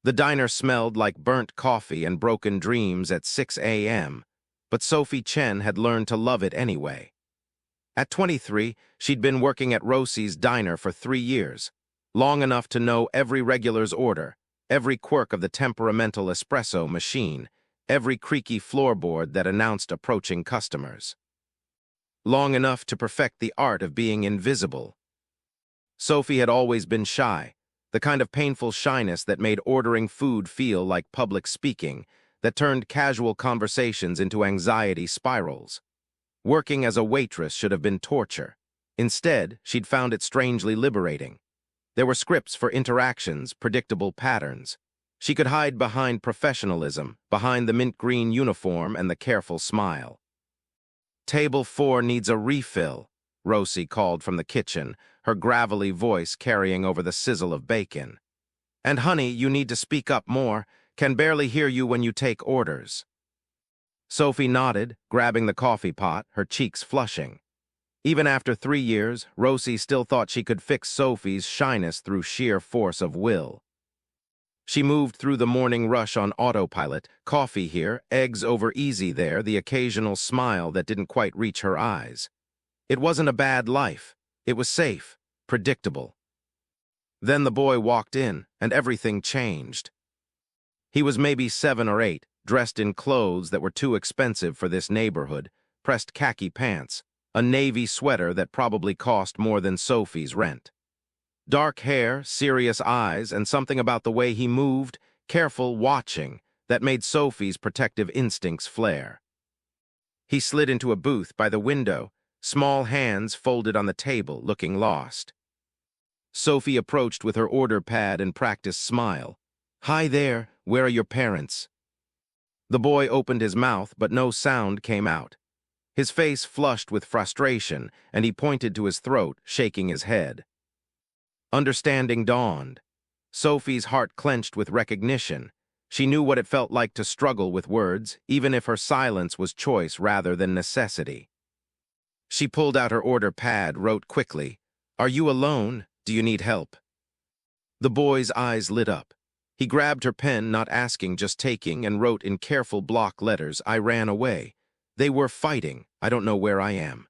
The diner smelled like burnt coffee and broken dreams at 6 a.m., but Sophie Chen had learned to love it anyway. At 23, she'd been working at Rosie's diner for 3 years, long enough to know every regular's order, every quirk of the temperamental espresso machine, every creaky floorboard that announced approaching customers. Long enough to perfect the art of being invisible. Sophie had always been shy, the kind of painful shyness that made ordering food feel like public speaking, that turned casual conversations into anxiety spirals. Working as a waitress should have been torture. Instead, she'd found it strangely liberating. There were scripts for interactions, predictable patterns. She could hide behind professionalism, behind the mint green uniform and the careful smile. "Table 4 needs a refill," Rosie called from the kitchen, her gravelly voice carrying over the sizzle of bacon. "And honey, you need to speak up more. Can barely hear you when you take orders." Sophie nodded, grabbing the coffee pot, her cheeks flushing. Even after 3 years, Rosie still thought she could fix Sophie's shyness through sheer force of will. She moved through the morning rush on autopilot, coffee here, eggs over easy there, the occasional smile that didn't quite reach her eyes. It wasn't a bad life. It was safe, predictable. Then the boy walked in, and everything changed. He was maybe 7 or 8, dressed in clothes that were too expensive for this neighborhood, pressed khaki pants, a navy sweater that probably cost more than Sophie's rent. Dark hair, serious eyes, and something about the way he moved, careful, watching, that made Sophie's protective instincts flare. He slid into a booth by the window, small hands folded on the table, looking lost. Sophie approached with her order pad and practiced smile. "Hi there, where are your parents?" The boy opened his mouth, but no sound came out. His face flushed with frustration, and he pointed to his throat, shaking his head. Understanding dawned. Sophie's heart clenched with recognition. She knew what it felt like to struggle with words, even if her silence was choice rather than necessity. She pulled out her order pad, wrote quickly, "Are you alone? Do you need help?" The boy's eyes lit up. He grabbed her pen, not asking, just taking, and wrote in careful block letters, "I ran away. They were fighting. I don't know where I am."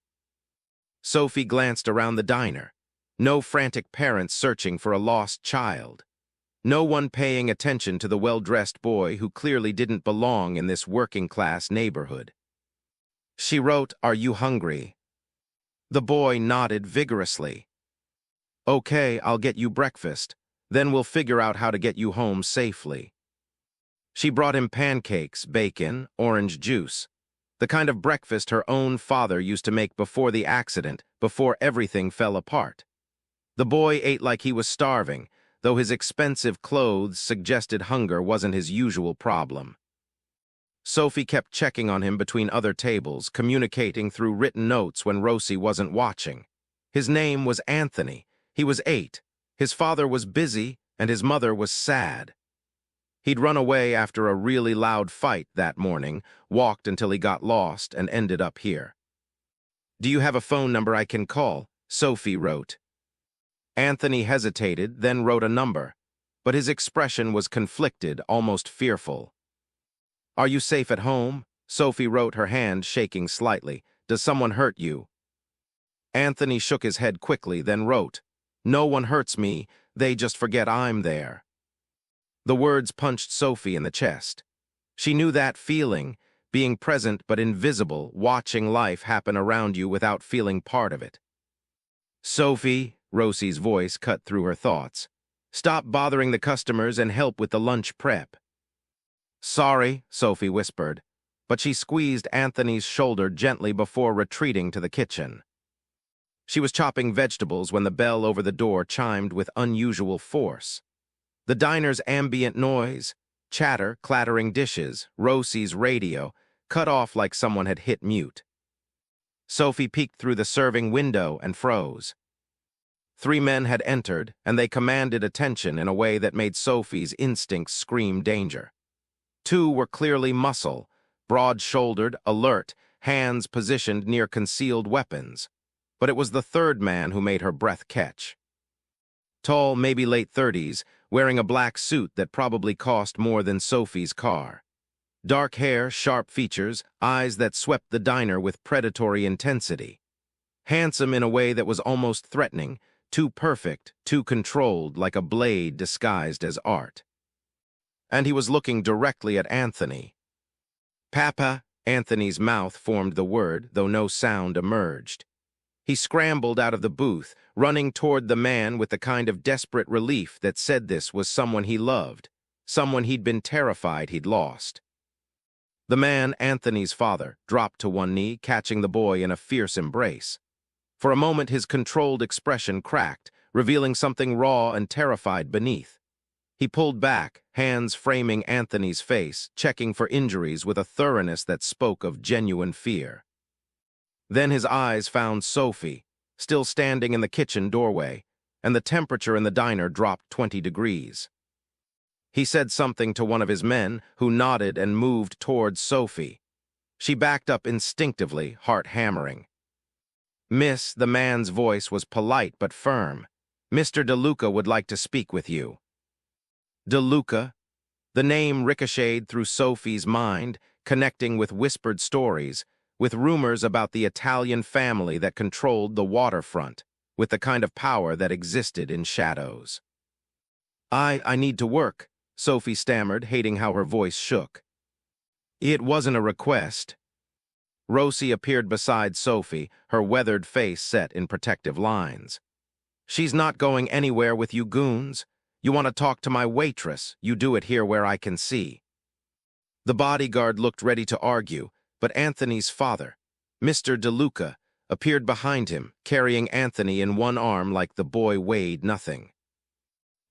Sophie glanced around the diner. No frantic parents searching for a lost child. No one paying attention to the well-dressed boy who clearly didn't belong in this working-class neighborhood. She wrote, "Are you hungry?" The boy nodded vigorously. "Okay, I'll get you breakfast. Then we'll figure out how to get you home safely." She brought him pancakes, bacon, orange juice. The kind of breakfast her own father used to make before the accident, before everything fell apart. The boy ate like he was starving, though his expensive clothes suggested hunger wasn't his usual problem. Sophie kept checking on him between other tables, communicating through written notes when Rosie wasn't watching. His name was Anthony. He was 8. His father was busy, and his mother was sad. He'd run away after a really loud fight that morning, walked until he got lost, and ended up here. "Do you have a phone number I can call?" Sophie wrote. Anthony hesitated, then wrote a number, but his expression was conflicted, almost fearful. "Are you safe at home?" Sophie wrote, her hand shaking slightly. "Does someone hurt you?" Anthony shook his head quickly, then wrote, "No one hurts me, they just forget I'm there." The words punched Sophie in the chest. She knew that feeling, being present but invisible, watching life happen around you without feeling part of it. "Sophie," Rosie's voice cut through her thoughts, "stop bothering the customers and help with the lunch prep." "Sorry," Sophie whispered, but she squeezed Anthony's shoulder gently before retreating to the kitchen. She was chopping vegetables when the bell over the door chimed with unusual force. The diner's ambient noise, chatter, clattering dishes, Rosie's radio, cut off like someone had hit mute. Sophie peeked through the serving window and froze. 3 men had entered, and they commanded attention in a way that made Sophie's instincts scream danger. 2 were clearly muscle, broad-shouldered, alert, hands positioned near concealed weapons. But it was the 3rd man who made her breath catch. Tall, maybe late 30s, wearing a black suit that probably cost more than Sophie's car. Dark hair, sharp features, eyes that swept the diner with predatory intensity. Handsome in a way that was almost threatening, too perfect, too controlled, like a blade disguised as art. And he was looking directly at Anthony. "Papa," Anthony's mouth formed the word, though no sound emerged. He scrambled out of the booth, running toward the man with the kind of desperate relief that said this was someone he loved, someone he'd been terrified he'd lost. The man, Anthony's father, dropped to one knee, catching the boy in a fierce embrace. For a moment his controlled expression cracked, revealing something raw and terrified beneath. He pulled back, hands framing Anthony's face, checking for injuries with a thoroughness that spoke of genuine fear. Then his eyes found Sophie, still standing in the kitchen doorway, and the temperature in the diner dropped 20 degrees. He said something to one of his men, who nodded and moved towards Sophie. She backed up instinctively, heart hammering. "Miss," the man's voice was polite but firm. "Mr. DeLuca would like to speak with you." DeLuca? The name ricocheted through Sophie's mind, connecting with whispered stories, with rumors about the Italian family that controlled the waterfront, with the kind of power that existed in shadows. I need to work," Sophie stammered, hating how her voice shook. "It wasn't a request." Rosie appeared beside Sophie, her weathered face set in protective lines. "She's not going anywhere with you goons. You want to talk to my waitress, you do it here where I can see." The bodyguard looked ready to argue, but Anthony's father, Mr. DeLuca, appeared behind him, carrying Anthony in one arm like the boy weighed nothing.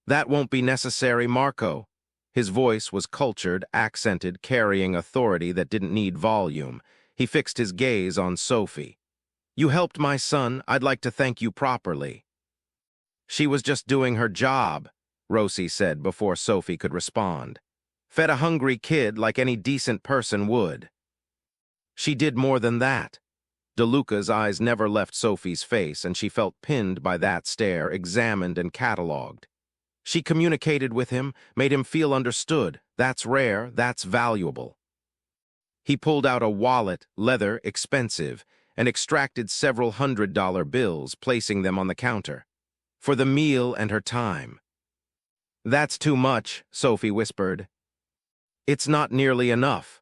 "That won't be necessary, Marco." His voice was cultured, accented, carrying authority that didn't need volume. He fixed his gaze on Sophie. "You helped my son. I'd like to thank you properly." "She was just doing her job," Rosie said before Sophie could respond. "Fed a hungry kid like any decent person would." "She did more than that." DeLuca's eyes never left Sophie's face, and she felt pinned by that stare, examined and catalogued. "She communicated with him, made him feel understood. That's rare, that's valuable." He pulled out a wallet, leather, expensive, and extracted several $100 bills, placing them on the counter. "For the meal and her time." "That's too much," Sophie whispered. "It's not nearly enough."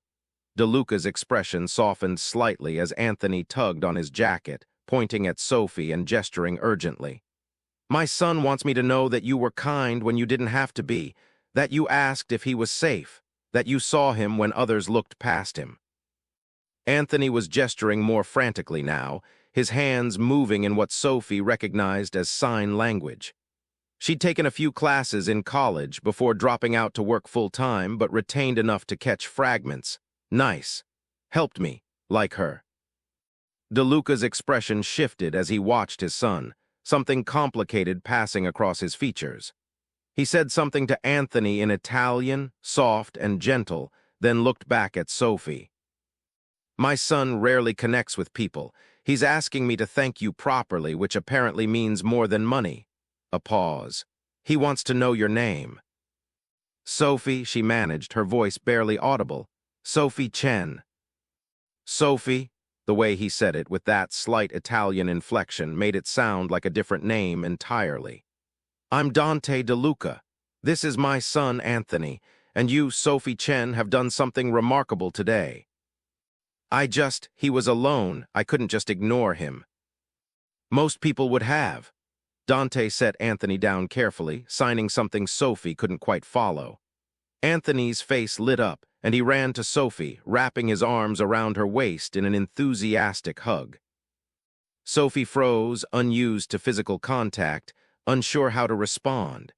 DeLuca's expression softened slightly as Anthony tugged on his jacket, pointing at Sophie and gesturing urgently. "My son wants me to know that you were kind when you didn't have to be, that you asked if he was safe, that you saw him when others looked past him." Anthony was gesturing more frantically now, his hands moving in what Sophie recognized as sign language. She'd taken a few classes in college before dropping out to work full-time, but retained enough to catch fragments. Nice. Helped me, like her. DeLuca's expression shifted as he watched his son, something complicated passing across his features. He said something to Anthony in Italian, soft and gentle, then looked back at Sophie. "My son rarely connects with people. He's asking me to thank you properly, which apparently means more than money." A pause. "He wants to know your name." "Sophie," she managed, her voice barely audible. "Sophie Chen." "Sophie," the way he said it, with that slight Italian inflection, made it sound like a different name entirely. "I'm Dante DeLuca. This is my son, Anthony, and you, Sophie Chen, have done something remarkable today." He was alone. I couldn't just ignore him." "Most people would have." Dante set Anthony down carefully, signing something Sophie couldn't quite follow. Anthony's face lit up, and he ran to Sophie, wrapping his arms around her waist in an enthusiastic hug. Sophie froze, unused to physical contact, unsure how to respond.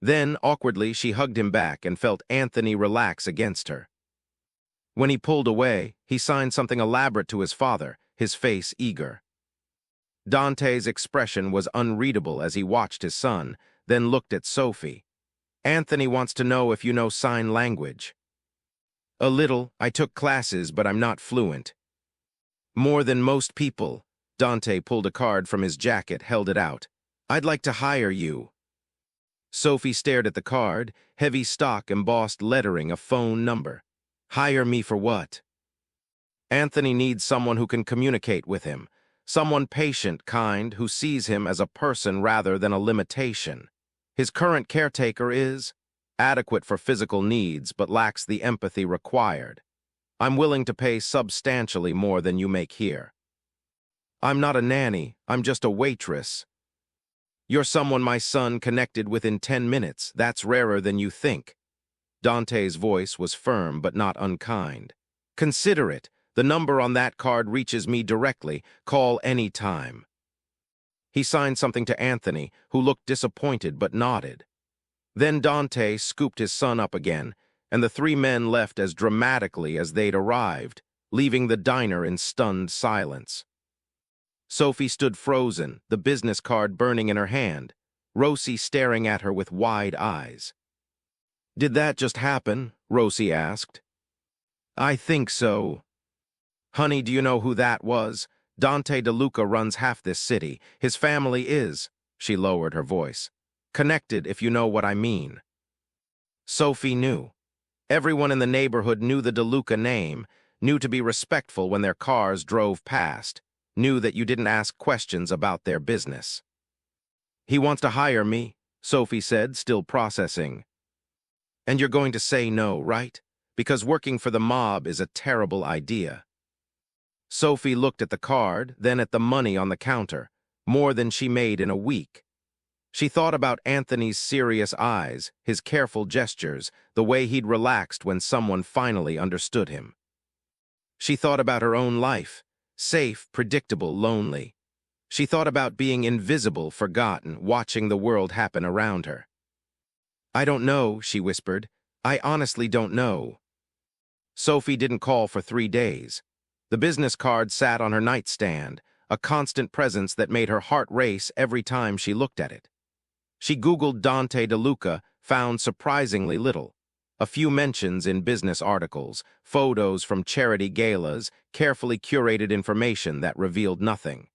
Then, awkwardly, she hugged him back and felt Anthony relax against her. When he pulled away, he signed something elaborate to his father, his face eager. Dante's expression was unreadable as he watched his son, then looked at Sophie. "Anthony wants to know if you know sign language." "A little. I took classes, but I'm not fluent." "More than most people." Dante pulled a card from his jacket, held it out. "I'd like to hire you." Sophie stared at the card, heavy stock embossed lettering, a phone number. Hire me for what? Anthony needs someone who can communicate with him. Someone patient, kind, who sees him as a person rather than a limitation. His current caretaker is adequate for physical needs but lacks the empathy required. I'm willing to pay substantially more than you make here. I'm not a nanny, I'm just a waitress. You're someone my son connected with in 10 minutes. That's rarer than you think. Dante's voice was firm but not unkind. Consider it. The number on that card reaches me directly. Call any time. He signed something to Anthony, who looked disappointed but nodded. Then Dante scooped his son up again, and the three men left as dramatically as they'd arrived, leaving the diner in stunned silence. Sophie stood frozen, the business card burning in her hand, Rosie staring at her with wide eyes. "Did that just happen?" Rosie asked. "I think so." "Honey, do you know who that was? Dante DeLuca runs half this city. His family is," she lowered her voice, "connected, if you know what I mean." Sophie knew. Everyone in the neighborhood knew the DeLuca name, knew to be respectful when their cars drove past, knew that you didn't ask questions about their business. "He wants to hire me," Sophie said, still processing. "And you're going to say no, right? Because working for the mob is a terrible idea." Sophie looked at the card, then at the money on the counter, more than she made in a week. She thought about Anthony's serious eyes, his careful gestures, the way he'd relaxed when someone finally understood him. She thought about her own life, safe, predictable, lonely. She thought about being invisible, forgotten, watching the world happen around her. "I don't know," she whispered. "I honestly don't know." Sophie didn't call for 3 days. The business card sat on her nightstand, a constant presence that made her heart race every time she looked at it. She Googled Dante DeLuca, found surprisingly little. A few mentions in business articles, photos from charity galas, carefully curated information that revealed nothing.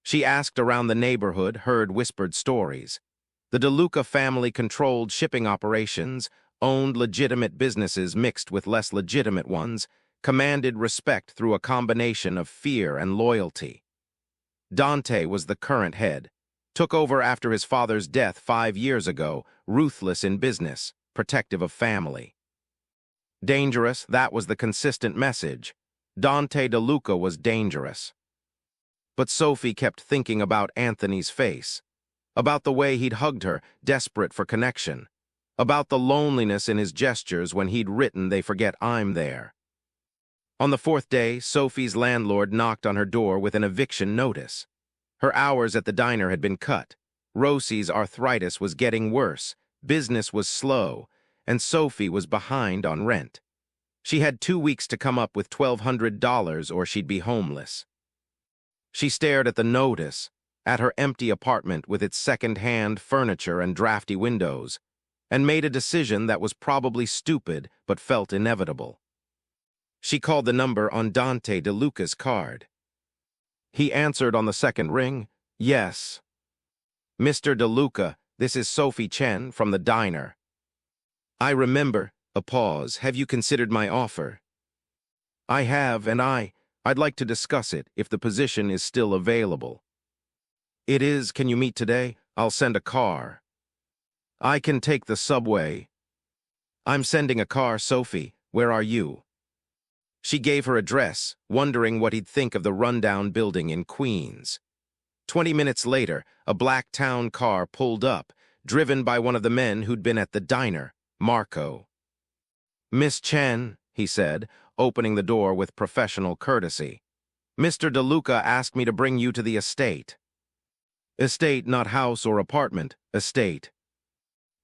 She asked around the neighborhood, heard whispered stories. The DeLuca family controlled shipping operations, owned legitimate businesses mixed with less legitimate ones, commanded respect through a combination of fear and loyalty. Dante was the current head, took over after his father's death 5 years ago, ruthless in business, protective of family. Dangerous, that was the consistent message. Dante DeLuca was dangerous. But Sophie kept thinking about Anthony's face, about the way he'd hugged her, desperate for connection, about the loneliness in his gestures when he'd written "They forget I'm there." On the 4th day, Sophie's landlord knocked on her door with an eviction notice. Her hours at the diner had been cut. Rosie's arthritis was getting worse, business was slow, and Sophie was behind on rent. She had 2 weeks to come up with $1,200 or she'd be homeless. She stared at the notice, at her empty apartment with its second-hand furniture and drafty windows, and made a decision that was probably stupid but felt inevitable. She called the number on Dante DeLuca's card. He answered on the second ring. "Yes." "Mr. DeLuca, this is Sophie Chen from the diner." "I remember." A pause. "Have you considered my offer?" "I have, and I'd like to discuss it if the position is still available." "It is. Can you meet today? I'll send a car." "I can take the subway." "I'm sending a car, Sophie. Where are you?" She gave her address, wondering what he'd think of the rundown building in Queens. 20 minutes later, a black town car pulled up, driven by one of the men who'd been at the diner, Marco. "Miss Chen," he said, opening the door with professional courtesy. "Mr. DeLuca asked me to bring you to the estate." "Estate, not house or apartment, estate."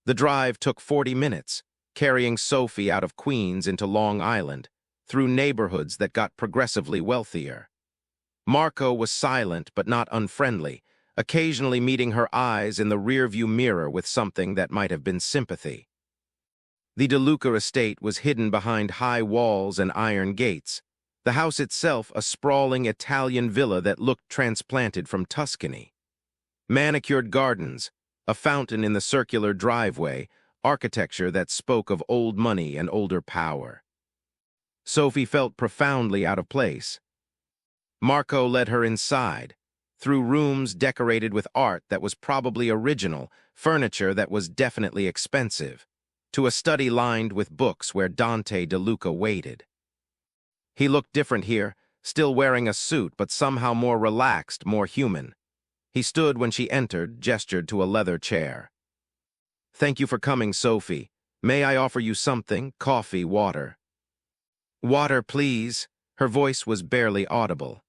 The drive took 40 minutes, carrying Sophie out of Queens into Long Island, through neighborhoods that got progressively wealthier. Marco was silent but not unfriendly, occasionally meeting her eyes in the rearview mirror with something that might have been sympathy. The DeLuca estate was hidden behind high walls and iron gates, the house itself a sprawling Italian villa that looked transplanted from Tuscany. Manicured gardens, A fountain in the circular driveway, architecture that spoke of old money and older power. Sophie felt profoundly out of place. Marco led her inside, through rooms decorated with art that was probably original, furniture that was definitely expensive, to a study lined with books where Dante De Luca waited. He looked different here, still wearing a suit but somehow more relaxed, more human. He stood when she entered, gestured to a leather chair. "Thank you for coming, Sophie. May I offer you something? Coffee, water?" "Water, please." Her voice was barely audible.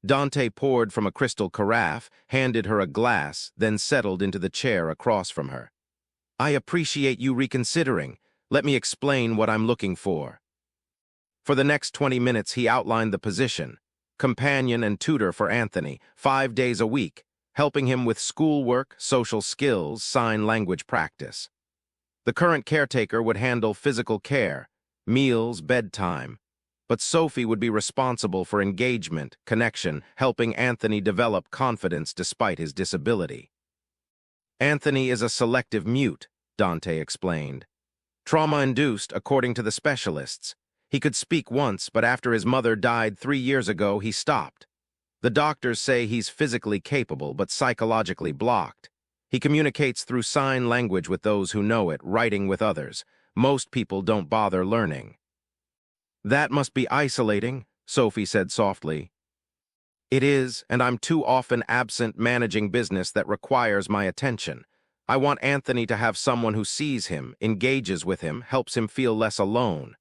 Dante poured from a crystal carafe, handed her a glass, then settled into the chair across from her. "I appreciate you reconsidering. Let me explain what I'm looking for." For the next 20 minutes, he outlined the position: companion and tutor for Anthony, 5 days a week, helping him with schoolwork, social skills, sign language practice. The current caretaker would handle physical care, meals, bedtime, but Sophie would be responsible for engagement, connection, helping Anthony develop confidence despite his disability. "Anthony is a selective mute," Dante explained. "Trauma-induced, according to the specialists. He could speak once, but after his mother died 3 years ago, he stopped. The doctors say he's physically capable, but psychologically blocked. He communicates through sign language with those who know it, writing with others. Most people don't bother learning." "That must be isolating," Sophie said softly. "It is, and I'm too often absent managing business that requires my attention. I want Anthony to have someone who sees him, engages with him, helps him feel less alone."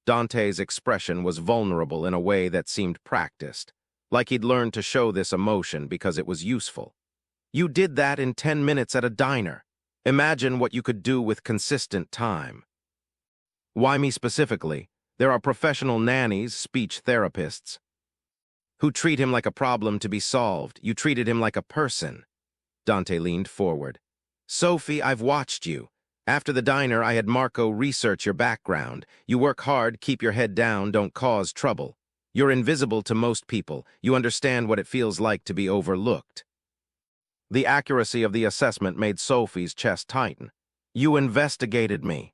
Dante's expression was vulnerable in a way that seemed practiced, like he'd learned to show this emotion because it was useful. "You did that in 10 minutes at a diner. Imagine what you could do with consistent time." "Why me specifically? There are professional nannies, speech therapists, who treat him like a problem to be solved. You treated him like a person." Dante leaned forward. "Sophie, I've watched you. After the diner, I had Marco research your background. You work hard, keep your head down, don't cause trouble. You're invisible to most people. You understand what it feels like to be overlooked." The accuracy of the assessment made Sophie's chest tighten. "You investigated me."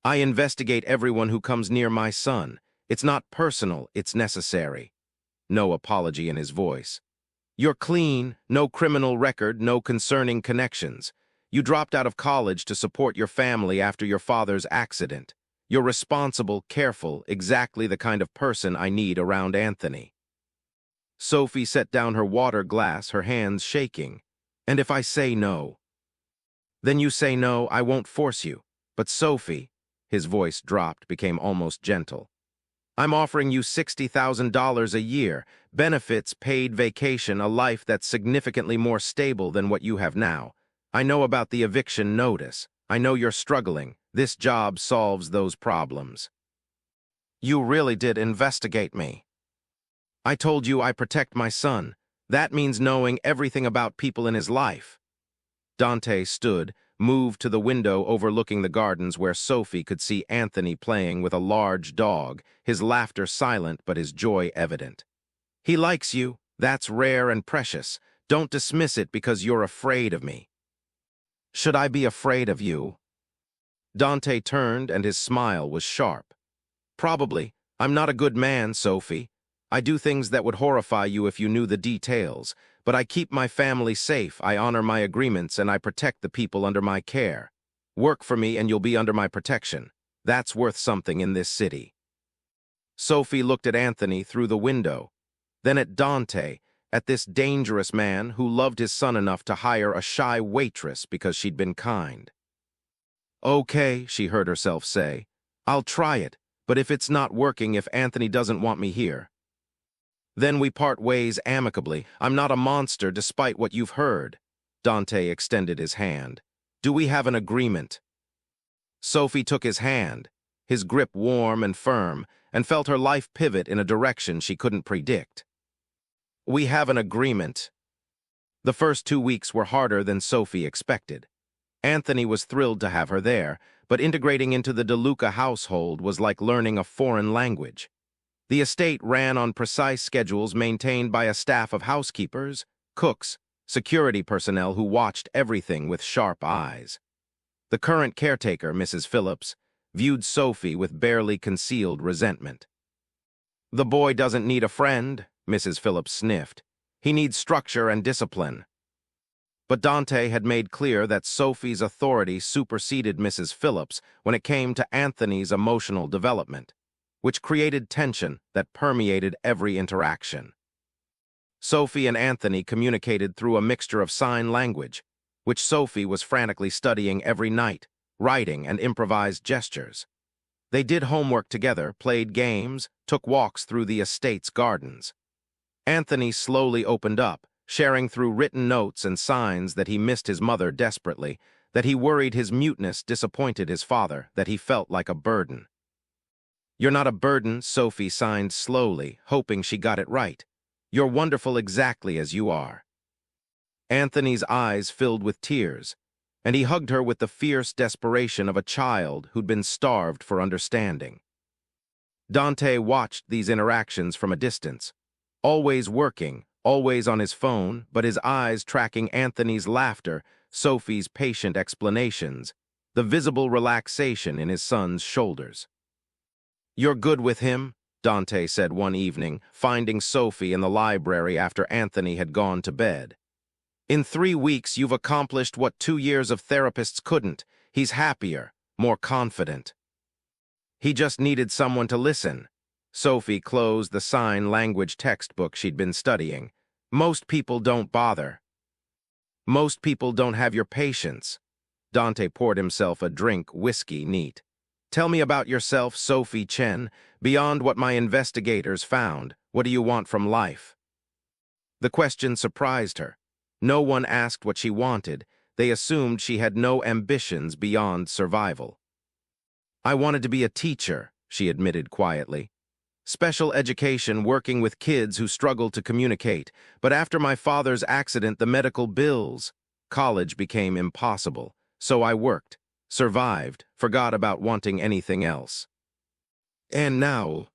"I investigate everyone who comes near my son. It's not personal, it's necessary." No apology in his voice. "You're clean, no criminal record, no concerning connections. You dropped out of college to support your family after your father's accident. You're responsible, careful, exactly the kind of person I need around Anthony." Sophie set down her water glass, her hands shaking. "And if I say no?" "Then you say no, I won't force you. But Sophie," his voice dropped, became almost gentle, "I'm offering you $60,000 a year, benefits, paid vacation, a life that's significantly more stable than what you have now. I know about the eviction notice. I know you're struggling. This job solves those problems." "You really did investigate me." "I told you I protect my son. That means knowing everything about people in his life." Dante stood, moved to the window overlooking the gardens where Sophie could see Anthony playing with a large dog, his laughter silent but his joy evident. "He likes you. That's rare and precious. Don't dismiss it because you're afraid of me." "Should I be afraid of you?" Dante turned and his smile was sharp. "Probably. I'm not a good man, Sophie. I do things that would horrify you if you knew the details, but I keep my family safe, I honor my agreements, and I protect the people under my care. Work for me and you'll be under my protection. That's worth something in this city." Sophie looked at Anthony through the window, then at Dante, at this dangerous man who loved his son enough to hire a shy waitress because she'd been kind. "Okay," she heard herself say. "I'll try it, but if it's not working, if Anthony doesn't want me here, then we part ways amicably. I'm not a monster despite what you've heard." Dante extended his hand. "Do we have an agreement?" Sophie took his hand, his grip warm and firm, and felt her life pivot in a direction she couldn't predict. "We have an agreement." The first 2 weeks were harder than Sophie expected. Anthony was thrilled to have her there, but integrating into the De Luca household was like learning a foreign language. The estate ran on precise schedules maintained by a staff of housekeepers, cooks, security personnel who watched everything with sharp eyes. The current caretaker, Mrs. Phillips, viewed Sophie with barely concealed resentment. "The boy doesn't need a friend," Mrs. Phillips sniffed. "He needs structure and discipline." But Dante had made clear that Sophie's authority superseded Mrs. Phillips when it came to Anthony's emotional development, which created tension that permeated every interaction. Sophie and Anthony communicated through a mixture of sign language, which Sophie was frantically studying every night, writing and improvised gestures. They did homework together, played games, took walks through the estate's gardens. Anthony slowly opened up, sharing through written notes and signs that he missed his mother desperately, that he worried his muteness disappointed his father, that he felt like a burden. "You're not a burden," Sophie signed slowly, hoping she got it right. "You're wonderful exactly as you are." Anthony's eyes filled with tears, and he hugged her with the fierce desperation of a child who'd been starved for understanding. Dante watched these interactions from a distance, always working, always on his phone, but his eyes tracking Anthony's laughter, Sophie's patient explanations, the visible relaxation in his son's shoulders. "You're good with him?" Dante said one evening, finding Sophie in the library after Anthony had gone to bed. "In 3 weeks, you've accomplished what 2 years of therapists couldn't. He's happier, more confident." He just needed someone to listen. Sophie closed the sign language textbook she'd been studying. "Most people don't bother. Most people don't have your patience." Dante poured himself a drink, whiskey neat. "Tell me about yourself, Sophie Chen. Beyond what my investigators found, what do you want from life?" The question surprised her. No one asked what she wanted. They assumed she had no ambitions beyond survival. "I wanted to be a teacher," she admitted quietly. "Special education, working with kids who struggle to communicate. But after my father's accident, the medical bills, college became impossible. So I worked, survived, forgot about wanting anything else. And now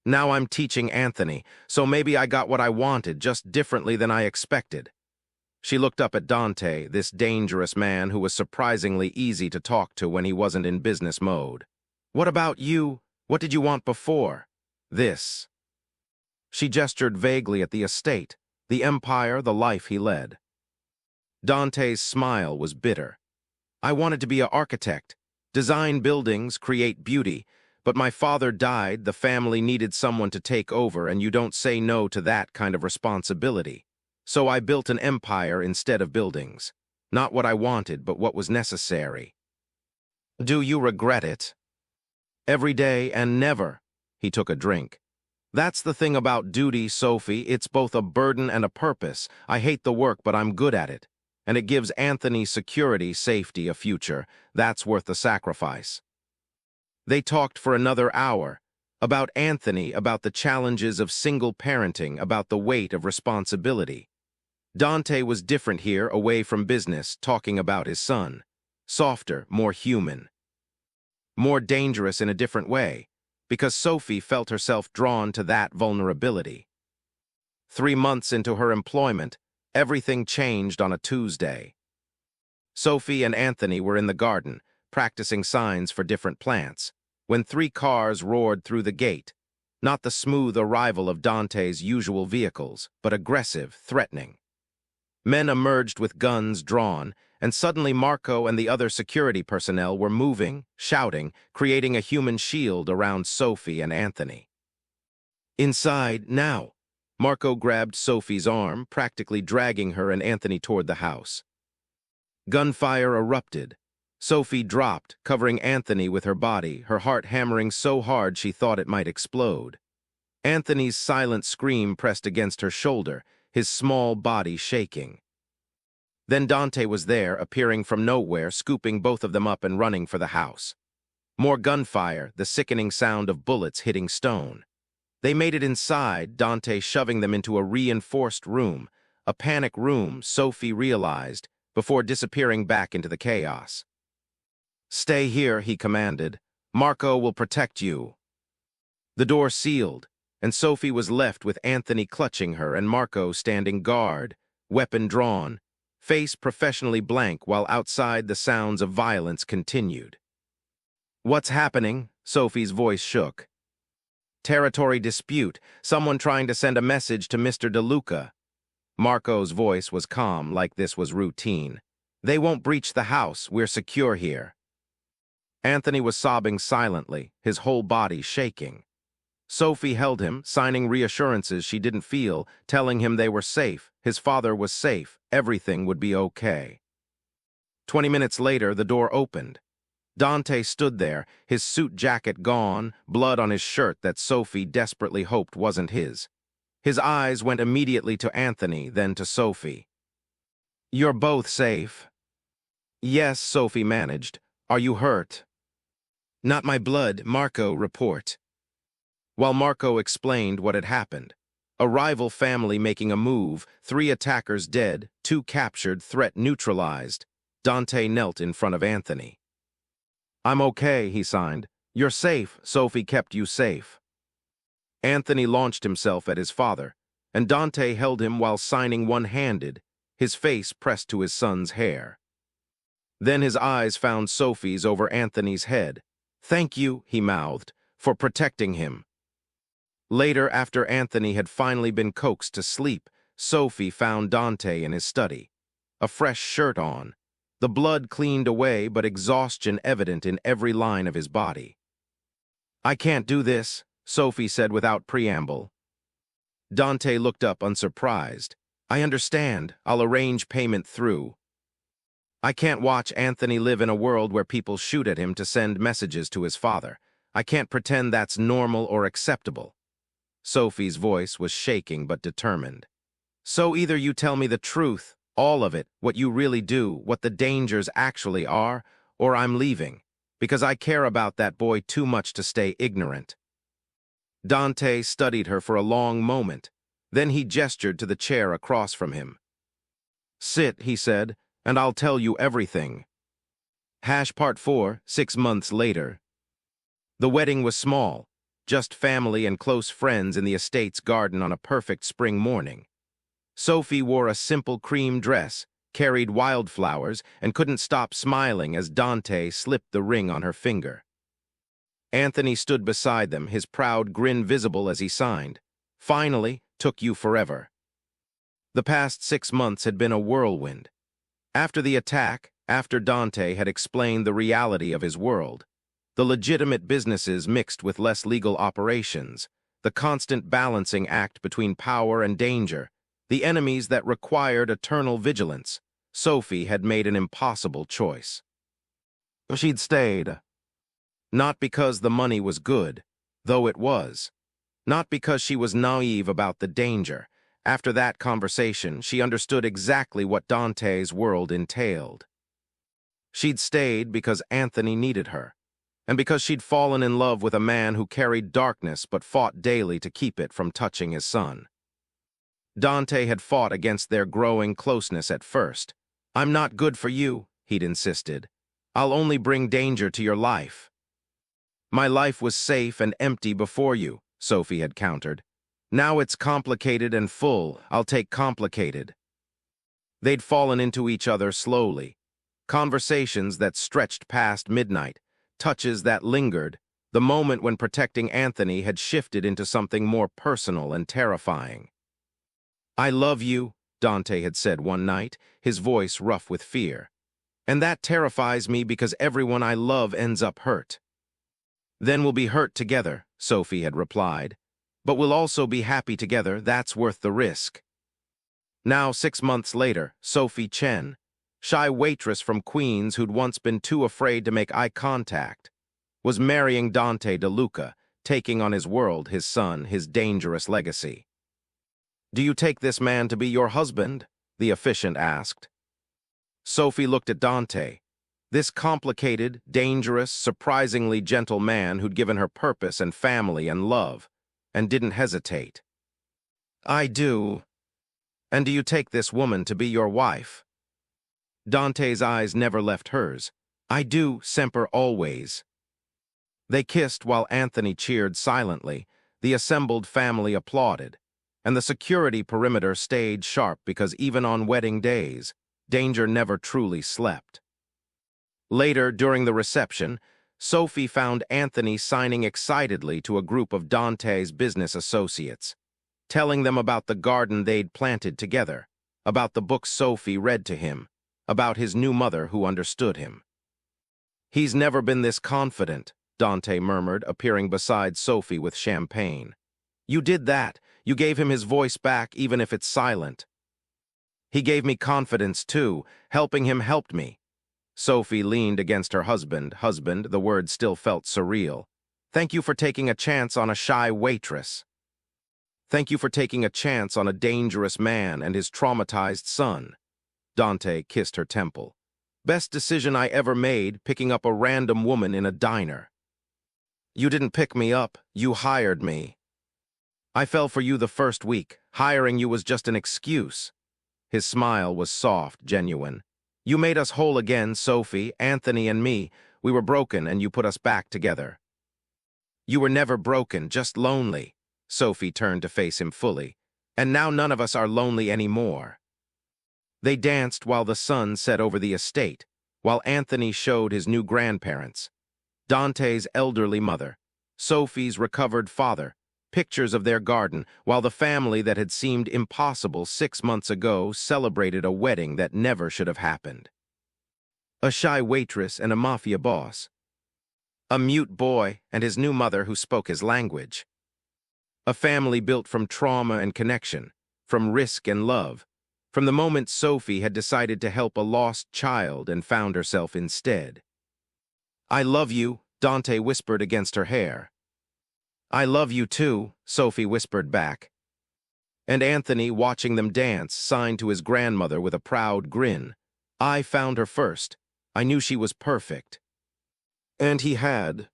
I'm teaching Anthony, so maybe I got what I wanted, just differently than I expected." She looked up at Dante, this dangerous man who was surprisingly easy to talk to when he wasn't in business mode. "What about you? What did you want before this?" She gestured vaguely at the estate, the empire, the life he led. Dante's smile was bitter. "I wanted to be an architect, design buildings, create beauty. But my father died, the family needed someone to take over, and you don't say no to that kind of responsibility. So I built an empire instead of buildings. Not what I wanted, but what was necessary." "Do you regret it?" "Every day and never." He took a drink. "That's the thing about duty, Sophie. It's both a burden and a purpose. I hate the work, but I'm good at it. And it gives Anthony security, safety, a future. That's worth the sacrifice." They talked for another hour, about Anthony, about the challenges of single parenting, about the weight of responsibility. Dante was different here, away from business, talking about his son. Softer, more human. More dangerous in a different way, because Sophie felt herself drawn to that vulnerability. 3 months into her employment, everything changed on a Tuesday. Sophie and Anthony were in the garden, practicing signs for different plants, when 3 cars roared through the gate, not the smooth arrival of Dante's usual vehicles, but aggressive, threatening. Men emerged with guns drawn, and suddenly Marco and the other security personnel were moving, shouting, creating a human shield around Sophie and Anthony. "Inside, now!" Marco grabbed Sophie's arm, practically dragging her and Anthony toward the house. Gunfire erupted. Sophie dropped, covering Anthony with her body, her heart hammering so hard she thought it might explode. Anthony's silent scream pressed against her shoulder, his small body shaking. Then Dante was there, appearing from nowhere, scooping both of them up and running for the house. More gunfire, the sickening sound of bullets hitting stone. They made it inside, Dante shoving them into a reinforced room, a panic room, Sophie realized, before disappearing back into the chaos. "Stay here," he commanded. "Marco will protect you." The door sealed, and Sophie was left with Anthony clutching her and Marco standing guard, weapon drawn, face professionally blank while outside the sounds of violence continued. "What's happening?" Sophie's voice shook. "Territory dispute, someone trying to send a message to Mr. DeLuca." Marco's voice was calm, like this was routine. "They won't breach the house, we're secure here." Anthony was sobbing silently, his whole body shaking. Sophie held him, signing reassurances she didn't feel, telling him they were safe, his father was safe, everything would be okay. 20 minutes later, the door opened. Dante stood there, his suit jacket gone, blood on his shirt that Sophie desperately hoped wasn't his. His eyes went immediately to Anthony, then to Sophie. "You're both safe." "Yes," Sophie managed. "Are you hurt?" "Not my blood, Marco, report." While Marco explained what had happened, a rival family making a move, 3 attackers dead, 2 captured, threat neutralized, Dante knelt in front of Anthony. "I'm okay," he signed. "You're safe, Sophie kept you safe." Anthony launched himself at his father, and Dante held him while signing one-handed, his face pressed to his son's hair. Then his eyes found Sophie's over Anthony's head. "Thank you," he mouthed, "for protecting him." Later, after Anthony had finally been coaxed to sleep, Sophie found Dante in his study. A fresh shirt on, the blood cleaned away but exhaustion evident in every line of his body. "I can't do this," Sophie said without preamble. Dante looked up unsurprised. "I understand. I'll arrange payment through." "I can't watch Anthony live in a world where people shoot at him to send messages to his father. I can't pretend that's normal or acceptable." Sophie's voice was shaking but determined. "So either you tell me the truth, all of it, what you really do, what the dangers actually are, or I'm leaving, because I care about that boy too much to stay ignorant." Dante studied her for a long moment. Then he gestured to the chair across from him. "Sit," he said, "and I'll tell you everything." Part 4, 6 months later. The wedding was small, just family and close friends in the estate's garden on a perfect spring morning. Sophie wore a simple cream dress, carried wildflowers, and couldn't stop smiling as Dante slipped the ring on her finger. Anthony stood beside them, his proud grin visible as he signed. "Finally, took you forever." The past 6 months had been a whirlwind. After the attack, after Dante had explained the reality of his world, the legitimate businesses mixed with less legal operations, the constant balancing act between power and danger, the enemies that required eternal vigilance, Sophie had made an impossible choice. She'd stayed. Not because the money was good, though it was. Not because she was naive about the danger. After that conversation, she understood exactly what Dante's world entailed. She'd stayed because Anthony needed her, and because she'd fallen in love with a man who carried darkness but fought daily to keep it from touching his son. Dante had fought against their growing closeness at first. "I'm not good for you," he'd insisted. "I'll only bring danger to your life." "My life was safe and empty before you," Sophie had countered. "Now it's complicated and full. I'll take complicated." They'd fallen into each other slowly. Conversations that stretched past midnight, touches that lingered, the moment when protecting Anthony had shifted into something more personal and terrifying. "I love you," Dante had said one night, his voice rough with fear. "And that terrifies me because everyone I love ends up hurt." "Then we'll be hurt together," Sophie had replied. "But we'll also be happy together, that's worth the risk." Now, 6 months later, Sophie Chen, shy waitress from Queens who'd once been too afraid to make eye contact, was marrying Dante DeLuca, taking on his world, his son, his dangerous legacy. "Do you take this man to be your husband?" the officiant asked. Sophie looked at Dante, this complicated, dangerous, surprisingly gentle man who'd given her purpose and family and love, and didn't hesitate. "I do." "And do you take this woman to be your wife?" Dante's eyes never left hers. "I do, semper always." They kissed while Anthony cheered silently. The assembled family applauded. and the security perimeter stayed sharp because even on wedding days, danger never truly slept. Later, during the reception, Sophie found Anthony signing excitedly to a group of Dante's business associates, telling them about the garden they'd planted together, about the books Sophie read to him, about his new mother who understood him. "He's never been this confident," Dante murmured, appearing beside Sophie with champagne. "You did that. You gave him his voice back, even if it's silent." "He gave me confidence, too. Helping him helped me." Sophie leaned against her husband. Husband, the word still felt surreal. "Thank you for taking a chance on a shy waitress. Thank you for taking a chance on a dangerous man and his traumatized son." Dante kissed her temple. "Best decision I ever made, picking up a random woman in a diner." "You didn't pick me up, you hired me." "I fell for you the first week. Hiring you was just an excuse." His smile was soft, genuine. "You made us whole again, Sophie, Anthony, and me. We were broken, and you put us back together." "You were never broken, just lonely." Sophie turned to face him fully. "And now none of us are lonely anymore." They danced while the sun set over the estate, while Anthony showed his new grandparents, Dante's elderly mother, Sophie's recovered father, pictures of their garden, while the family that had seemed impossible 6 months ago celebrated a wedding that never should have happened. A shy waitress and a mafia boss. A mute boy and his new mother who spoke his language. A family built from trauma and connection, from risk and love, from the moment Sophie had decided to help a lost child and found herself instead. "I love you," Dante whispered against her hair. "I love you too," Sophie whispered back. And Anthony, watching them dance, signed to his grandmother with a proud grin. "I found her first. I knew she was perfect." And he had.